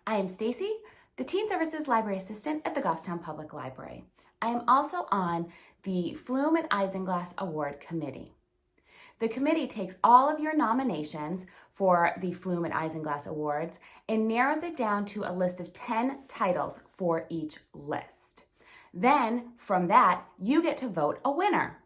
I am Stacy, the Teen Services Library Assistant at the Goffstown Public Library. I am also on the Flume and Isinglass Award Committee. The committee takes all of your nominations for the Flume and Isinglass Awards and narrows it down to a list of 10 titles for each list. Then, from that, you get to vote a winner.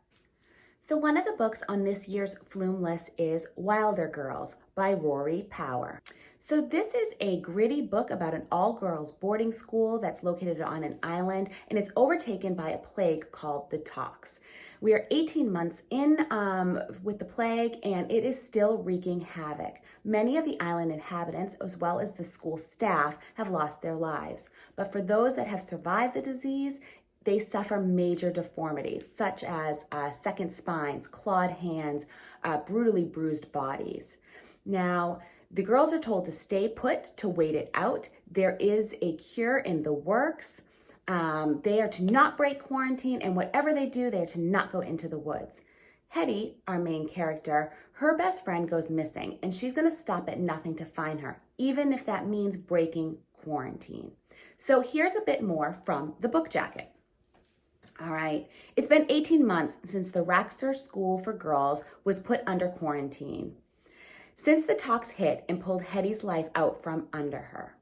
So one of the books on this year's Flume list is Wilder Girls by Rory Power. So this is a gritty book about an all-girls boarding school that's located on an island, and it's overtaken by a plague called the Tox. We are 18 months in with the plague, and it is still wreaking havoc. Many of the island inhabitants, as well as the school staff, have lost their lives. But for those that have survived the disease, they suffer major deformities, such as second spines, clawed hands, brutally bruised bodies. Now, the girls are told to stay put, to wait it out. There is a cure in the works. They are to not break quarantine, and whatever they do, they are to not go into the woods. Hetty, our main character, her best friend goes missing, and she's going to stop at nothing to find her, even if that means breaking quarantine. So here's a bit more from the book jacket. All right, it's been 18 months since the Raxter School for Girls was put under quarantine. Since the Tox hit and pulled Hetty's life out from under her.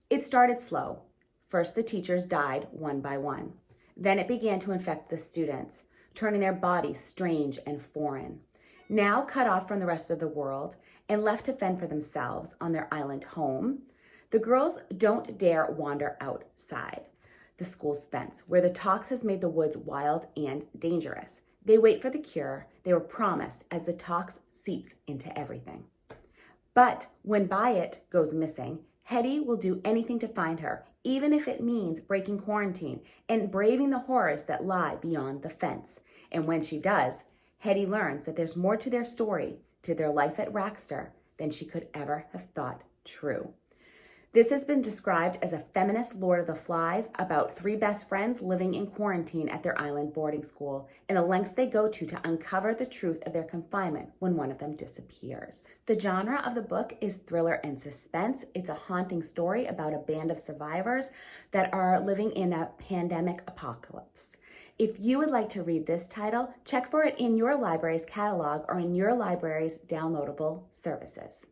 It started slow. First, the teachers died one by one. Then it began to infect the students, turning their bodies strange and foreign. Now cut off from the rest of the world and left to fend for themselves on their island home, the girls don't dare wander outside the school's fence, where the Tox has made the woods wild and dangerous. They wait for the cure they were promised as the Tox seeps into everything. But when Byatt goes missing, Hetty will do anything to find her, even if it means breaking quarantine and braving the horrors that lie beyond the fence. And when she does, Hetty learns that there's more to their story, to their life at Raxter, than she could ever have thought true. This has been described as a feminist Lord of the Flies about three best friends living in quarantine at their island boarding school and the lengths they go to uncover the truth of their confinement when one of them disappears. The genre of the book is thriller and suspense. It's a haunting story about a band of survivors that are living in a pandemic apocalypse. If you would like to read this title, check for it in your library's catalog or in your library's downloadable services.